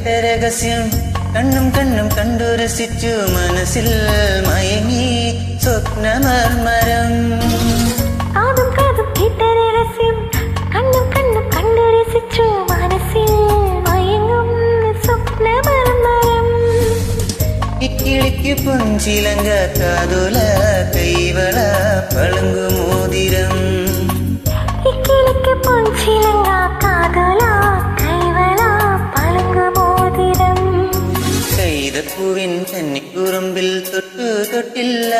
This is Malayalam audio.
കേട്ട രഹസ്യം കണ്ണും കണ്ണും കണ്ടു രസിച്ചു മനസ്സിൽ മയങ്ങി സ്വപ്നമർമരം കാതും കാതും കേട്ട രഹസ്യം കണ്ണും കണ്ണും കണ്ടു രസിച്ചു മനസ്സിൽ മയങ്ങും സ്വപ്നമർമരം ഇക്കിളിക്ക് പൊഞ്ചിലങ്ക കാതുല കൈവള പളുങ്കുമോതിരം ഇക്കിളിക്ക് പൊഞ്ചിലങ്ക കാതുല കൈവള പളുങ്കുമോതിരം കൈതപ്പൂവിൻ കന്നിക്കുറുമ്പിൽ തൊട്ടു തൊട്ടില്ല